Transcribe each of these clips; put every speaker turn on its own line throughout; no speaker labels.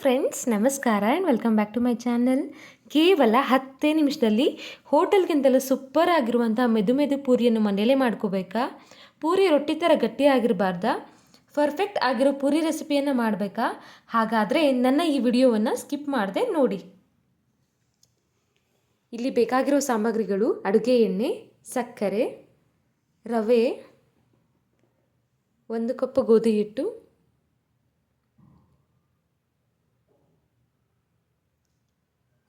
Friends, ನಮಸ್ಕಾರ and welcome back to my channel. ಕೇವಲ 10 ನಿಮಿಷದಲ್ಲಿ ಹೋಟೆಲ್ಗಿಂತಲೂ ಸೂಪರ್ ಆಗಿರುವಂಥ ಮೆದು ಪೂರಿಯನ್ನು ಮನೆಯಲ್ಲೇ ಮಾಡ್ಕೋಬೇಕಾ? ಪೂರಿ ರೊಟ್ಟಿ ಥರ ಗಟ್ಟಿಯಾಗಿರಬಾರ್ದಾ? ಪರ್ಫೆಕ್ಟ್ ಆಗಿರೋ ಪೂರಿ ರೆಸಿಪಿಯನ್ನು ಮಾಡಬೇಕಾ? ಹಾಗಾದರೆ ನನ್ನ ಈ ವಿಡಿಯೋವನ್ನು ಸ್ಕಿಪ್ ಮಾಡದೆ ನೋಡಿ. ಇಲ್ಲಿ ಬೇಕಾಗಿರೋ ಸಾಮಗ್ರಿಗಳು: ಅಡುಗೆ ಎಣ್ಣೆ, ಸಕ್ಕರೆ, ರವೆ, 1 ಕಪ್ ಗೋಧಿ ಹಿಟ್ಟು,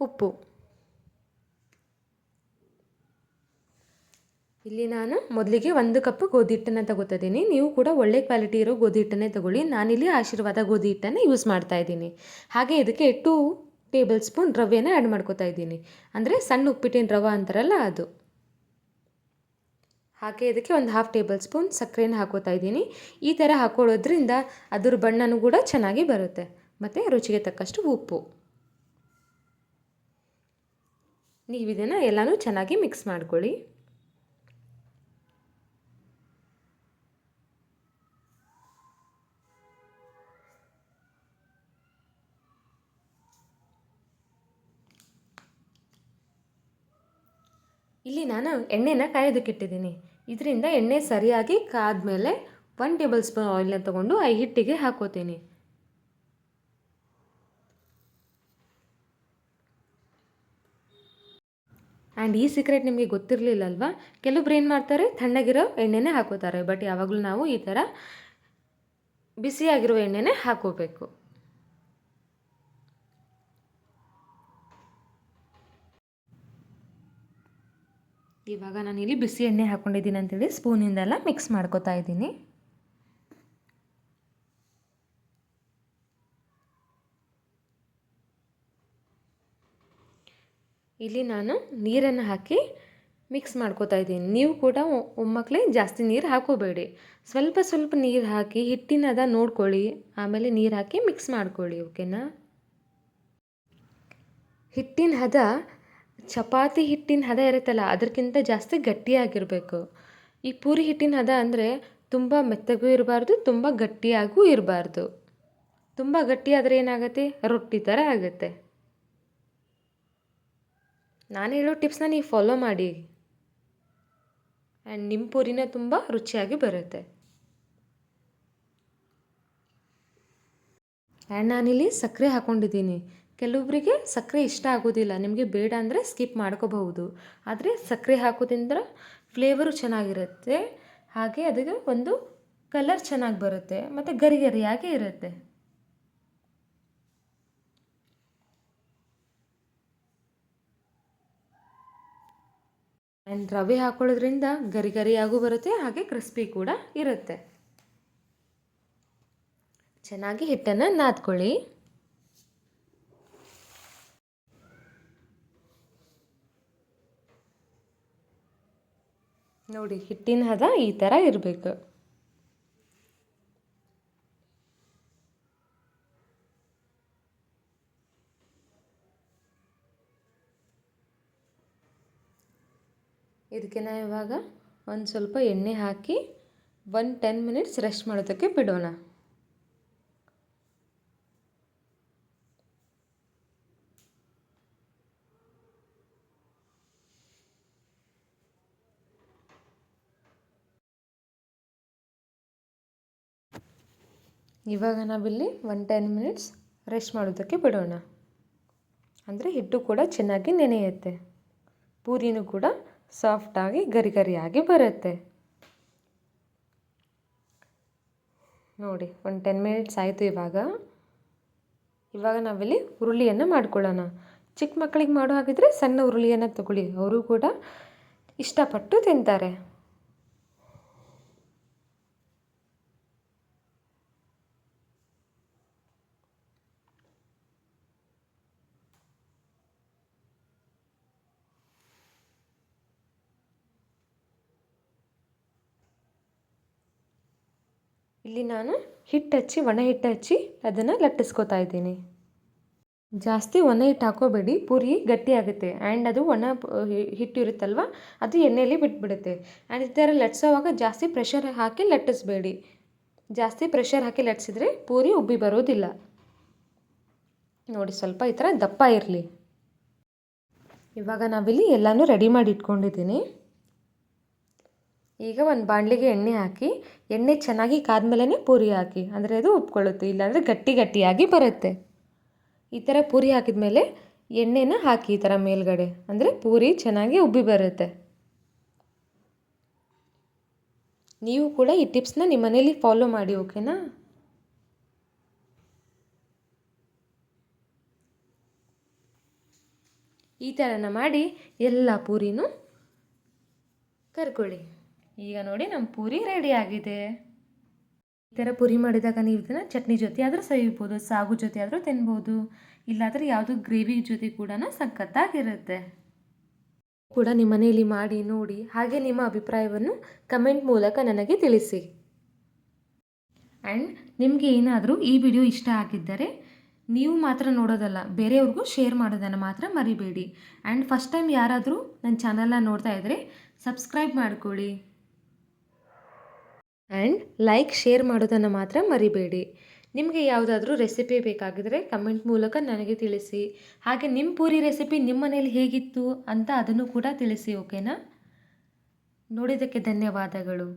ಉಪ್ಪು. ಇಲ್ಲಿ ನಾನು ಮೊದಲಿಗೆ 1 ಕಪ್ ಗೋಧಿ ಹಿಟ್ಟನ್ನು ತಗೋತಿದ್ದೀನಿ. ನೀವು ಕೂಡ ಒಳ್ಳೆ ಕ್ವಾಲಿಟಿ ಇರೋ ಗೋಧಿ ಹಿಟ್ಟನ್ನೇ ತಗೊಳ್ಳಿ. ನಾನಿಲ್ಲಿ ಆಶೀರ್ವಾದ ಗೋಧಿ ಹಿಟ್ಟನ್ನು ಯೂಸ್ ಮಾಡ್ತಾ ಇದ್ದೀನಿ. ಹಾಗೆ ಇದಕ್ಕೆ 2 ಟೇಬಲ್ ಸ್ಪೂನ್ ರವೆನ ಆ್ಯಡ್ ಮಾಡ್ಕೋತಾ ಇದ್ದೀನಿ. ಅಂದರೆ ಸಣ್ಣ ಉಪ್ಪಿಟ್ಟಿನ ರವೆ ಅಂತಾರಲ್ಲ ಅದು. ಹಾಗೆ ಇದಕ್ಕೆ 1/2 ಟೇಬಲ್ ಸ್ಪೂನ್ ಸಕ್ಕರೆನ ಹಾಕೋತಾ ಇದ್ದೀನಿ. ಈ ಥರ ಹಾಕೊಳ್ಳೋದ್ರಿಂದ ಅದ್ರ ಬಣ್ಣನೂ ಕೂಡ ಚೆನ್ನಾಗಿ ಬರುತ್ತೆ. ಮತ್ತು ರುಚಿಗೆ ತಕ್ಕಷ್ಟು ಉಪ್ಪು. ನೀವು ಇದನ್ನು ಎಲ್ಲನೂ ಚೆನ್ನಾಗಿ ಮಿಕ್ಸ್ ಮಾಡ್ಕೊಳ್ಳಿ. ಇಲ್ಲಿ ನಾನು ಎಣ್ಣೆನ ಕಾಯೋದಕ್ಕಿಟ್ಟಿದ್ದೀನಿ. ಇದರಿಂದ ಎಣ್ಣೆ ಸರಿಯಾಗಿ ಕಾದ್ಮೇಲೆ 1 ಟೇಬಲ್ ಸ್ಪೂನ್ ಆಯಿಲ್ನ ತೊಗೊಂಡು ಆ ಹಿಟ್ಟಿಗೆ ಹಾಕೋತೀನಿ. ಆ್ಯಂಡ್ ಈ ಸೀಕ್ರೆಟ್ ನಿಮಗೆ ಗೊತ್ತಿರಲಿಲ್ಲಲ್ವಾ? ಕೆಲವೊಬ್ರು ಏನು ಮಾಡ್ತಾರೆ, ತಣ್ಣಗಿರೋ ಎಣ್ಣೆನೇ ಹಾಕೋತಾರೆ. ಬಟ್ ಯಾವಾಗಲೂ ನಾವು ಈ ಥರ ಬಿಸಿಯಾಗಿರೋ ಎಣ್ಣೆನೇ ಹಾಕೋಬೇಕು. ಇವಾಗ ನಾನಿಲ್ಲಿ ಬಿಸಿ ಎಣ್ಣೆ ಹಾಕ್ಕೊಂಡಿದ್ದೀನಿ ಅಂತೇಳಿ ಸ್ಪೂನಿಂದೆಲ್ಲ ಮಿಕ್ಸ್ ಮಾಡ್ಕೋತಾ ಇದ್ದೀನಿ. ಇಲ್ಲಿ ನಾನು ನೀರನ್ನು ಹಾಕಿ ಮಿಕ್ಸ್ ಮಾಡ್ಕೋತಾ ಇದ್ದೀನಿ. ನೀವು ಕೂಡ ಒಮ್ಮಕ್ಕಲೇ ಜಾಸ್ತಿ ನೀರು ಹಾಕೋಬೇಡಿ. ಸ್ವಲ್ಪ ಸ್ವಲ್ಪ ನೀರು ಹಾಕಿ ಹಿಟ್ಟಿನ ಹದ ನೋಡ್ಕೊಳ್ಳಿ. ಆಮೇಲೆ ನೀರು ಹಾಕಿ ಮಿಕ್ಸ್ ಮಾಡ್ಕೊಳ್ಳಿ. ಓಕೆನಾ? ಹಿಟ್ಟಿನ ಹದ ಚಪಾತಿ ಹಿಟ್ಟಿನ ಹದ ಇರುತ್ತಲ್ಲ, ಅದಕ್ಕಿಂತ ಜಾಸ್ತಿ ಗಟ್ಟಿಯಾಗಿರಬೇಕು. ಈ ಪೂರಿ ಹಿಟ್ಟಿನ ಹದ ಅಂದರೆ ತುಂಬ ಮೆತ್ತಗೂ ಇರಬಾರ್ದು, ತುಂಬ ಗಟ್ಟಿಯಾಗೂ ಇರಬಾರ್ದು. ತುಂಬ ಗಟ್ಟಿಯಾದರೆ ಏನಾಗುತ್ತೆ, ರೊಟ್ಟಿ ಥರ ಆಗುತ್ತೆ. ನಾನು ಹೇಳೋ ಟಿಪ್ಸ್ನ ನೀವು ಫಾಲೋ ಮಾಡಿ ಆ್ಯಂಡ್ ನಿಮ್ಮ ಪೂರಿನ ತುಂಬ ರುಚಿಯಾಗಿ ಬರುತ್ತೆ. ಆ್ಯಂಡ್ ನಾನಿಲ್ಲಿ ಸಕ್ಕರೆ ಹಾಕ್ಕೊಂಡಿದ್ದೀನಿ. ಕೆಲವೊಬ್ಬರಿಗೆ ಸಕ್ಕರೆ ಇಷ್ಟ ಆಗೋದಿಲ್ಲ. ನಿಮಗೆ ಬೇಡ ಅಂದರೆ ಸ್ಕಿಪ್ ಮಾಡ್ಕೋಬಹುದು. ಆದರೆ ಸಕ್ಕರೆ ಹಾಕೋದ್ರಿಂದ ಫ್ಲೇವರು ಚೆನ್ನಾಗಿರುತ್ತೆ. ಹಾಗೆ ಅದಕ್ಕೆ ಒಂದು ಕಲರ್ ಚೆನ್ನಾಗಿ ಬರುತ್ತೆ ಮತ್ತು ಗರಿ ಗರಿಯಾಗಿ ಇರುತ್ತೆ. ಆ್ಯಂಡ್ ರವೆ ಹಾಕೊಳ್ಳೋದ್ರಿಂದ ಗರಿ ಗರಿಯಾಗೂ ಬರುತ್ತೆ, ಹಾಗೆ ಕ್ರಿಸ್ಪಿ ಕೂಡ ಇರುತ್ತೆ. ಚೆನ್ನಾಗಿ ಹಿಟ್ಟನ್ನು ನಾದ್ಕೊಳ್ಳಿ. ನೋಡಿ, ಹಿಟ್ಟಿನ ಹದ ಈ ಥರ ಇರಬೇಕು. ಇದಕ್ಕೆ ನಾವು ಇವಾಗ ಒಂದು ಸ್ವಲ್ಪ ಎಣ್ಣೆ ಹಾಕಿ 10 ಮಿನಿಟ್ಸ್ ರೆಸ್ಟ್ ಮಾಡೋದಕ್ಕೆ ಬಿಡೋಣ. ಇವಾಗ ನಾವಿಲ್ಲಿ 10 ಮಿನಿಟ್ಸ್ ರೆಸ್ಟ್ ಮಾಡೋದಕ್ಕೆ ಬಿಡೋಣ. ಅಂದರೆ ಹಿಟ್ಟು ಕೂಡ ಚೆನ್ನಾಗಿ ನೆನೆಯುತ್ತೆ, ಪೂರಿನೂ ಕೂಡ ಸಾಫ್ಟಾಗಿ ಗರಿ ಗರಿಯಾಗಿ ಬರುತ್ತೆ. ನೋಡಿ, 10 ಮಿನಿಟ್ಸ್ ಆಯಿತು. ಇವಾಗ ನಾವಿಲ್ಲಿ ಉರುಳಿಯನ್ನು ಮಾಡ್ಕೊಳ್ಳೋಣ. ಚಿಕ್ಕ ಮಕ್ಕಳಿಗೆ ಮಾಡೋ ಹಾಗಿದ್ರೆ ಸಣ್ಣ ಉರುಳಿಯನ್ನು ತಗೊಳ್ಳಿ, ಅವರು ಕೂಡ ಇಷ್ಟಪಟ್ಟು ತಿಂತಾರೆ. ಇಲ್ಲಿ ನಾನು ಒಣ ಹಿಟ್ಟು ಹಚ್ಚಿ ಅದನ್ನು ಲಟ್ಟಿಸ್ಕೊತಾ ಇದ್ದೀನಿ. ಜಾಸ್ತಿ ಒಣ ಹಿಟ್ಟು ಹಾಕೋಬೇಡಿ, ಪೂರಿ ಗಟ್ಟಿ ಆಗುತ್ತೆ. ಆ್ಯಂಡ್ ಅದು ಒಣ ಹಿಟ್ಟು ಇರುತ್ತಲ್ವ, ಅದು ಎಣ್ಣೆಯಲ್ಲಿ ಬಿಟ್ಬಿಡುತ್ತೆ. ಆ್ಯಂಡ್ ಈ ಥರ ಲಟ್ಸೋವಾಗ ಜಾಸ್ತಿ ಪ್ರೆಷರ್ ಹಾಕಿ ಲಟ್ಟಿಸ್ಬೇಡಿ. ಜಾಸ್ತಿ ಪ್ರೆಷರ್ ಹಾಕಿ ಲಟ್ಸಿದ್ರೆ ಪೂರಿ ಉಬ್ಬಿ ಬರೋದಿಲ್ಲ. ನೋಡಿ ಸ್ವಲ್ಪ ಈ ಥರ ದಪ್ಪ ಇರಲಿ. ಇವಾಗ ನಾವಿಲ್ಲಿ ಎಲ್ಲನೂ ರೆಡಿ ಮಾಡಿ ಇಟ್ಕೊಂಡಿದ್ದೀನಿ. ಈಗ ಒಂದು ಬಾಣಲಿಗೆ ಎಣ್ಣೆ ಹಾಕಿ, ಎಣ್ಣೆ ಚೆನ್ನಾಗಿ ಕಾದ್ಮೇಲೆ ಪೂರಿ ಹಾಕಿ, ಅಂದರೆ ಅದು ಉಪ್ಕೊಳ್ಳುತ್ತೆ, ಇಲ್ಲಾಂದರೆ ಗಟ್ಟಿ ಗಟ್ಟಿಯಾಗಿ ಬರುತ್ತೆ. ಈ ಥರ ಪೂರಿ ಹಾಕಿದ ಮೇಲೆ ಎಣ್ಣೆನ ಹಾಕಿ ಈ ಥರ ಮೇಲ್ಗಡೆ, ಅಂದರೆ ಪೂರಿ ಚೆನ್ನಾಗಿ ಉಬ್ಬಿ ಬರುತ್ತೆ. ನೀವು ಕೂಡ ಈ ಟಿಪ್ಸ್ನ ನಿಮ್ಮ ಮನೇಲಿ ಫಾಲೋ ಮಾಡಿ, ಓಕೆನಾ? ಈ ಥರನ ಮಾಡಿ ಎಲ್ಲ ಪೂರಿನೂ ಕರ್ಕೊಳ್ಳಿ. ಈಗ ನೋಡಿ ನಮ್ಮ ಪೂರಿ ರೆಡಿ ಆಗಿದೆ. ಈ ಥರ ಪೂರಿ ಮಾಡಿದಾಗ ನೀವು ಇದನ್ನು ಚಟ್ನಿ ಜೊತೆ ಆದರೂ ಸವಿಬೋದು, ಸಾಗು ಜೊತೆ ಆದರೂ ತಿನ್ಬೋದು, ಇಲ್ಲಾಂದರೆ ಯಾವುದು ಗ್ರೇವಿ ಜೊತೆ ಕೂಡ ಸಖತ್ತಾಗಿರುತ್ತೆ. ಕೂಡ ನಿಮ್ಮ ಮನೆಯಲ್ಲಿ ಮಾಡಿ ನೋಡಿ, ಹಾಗೆ ನಿಮ್ಮ ಅಭಿಪ್ರಾಯವನ್ನು ಕಮೆಂಟ್ ಮೂಲಕ ನನಗೆ ತಿಳಿಸಿ. ಆ್ಯಂಡ್ ನಿಮಗೆ ಏನಾದರೂ ಈ ವಿಡಿಯೋ ಇಷ್ಟ ಆಗಿದ್ದರೆ ನೀವು ಮಾತ್ರ ನೋಡೋದಲ್ಲ, ಬೇರೆಯವ್ರಿಗೂ ಶೇರ್ ಮಾಡೋದನ್ನು ಮಾತ್ರ ಮರಿಬೇಡಿ. ಆ್ಯಂಡ್ ಫಸ್ಟ್ ಟೈಮ್ ಯಾರಾದರೂ ನನ್ನ ಚಾನಲ್ನ ನೋಡ್ತಾ ಇದ್ದರೆ ಸಬ್ಸ್ಕ್ರೈಬ್ ಮಾಡ್ಕೊಳ್ಳಿ. ಆ್ಯಂಡ್ ಲೈಕ್ ಶೇರ್ ಮಾಡೋದನ್ನು ಮಾತ್ರ ಮರಿಬೇಡಿ. ನಿಮಗೆ ಯಾವುದಾದ್ರೂ ರೆಸಿಪಿ ಬೇಕಾಗಿದ್ದರೆ ಕಮೆಂಟ್ ಮೂಲಕ ನನಗೆ ತಿಳಿಸಿ. ಹಾಗೆ ನಿಮ್ಮ ಪೂರಿ ರೆಸಿಪಿ ನಿಮ್ಮ ಮನೇಲಿ ಹೇಗಿತ್ತು ಅಂತ ಅದನ್ನು ಕೂಡ ತಿಳಿಸಿ, ಓಕೆನಾ? ನೋಡಿದ್ದಕ್ಕೆ ಧನ್ಯವಾದಗಳು.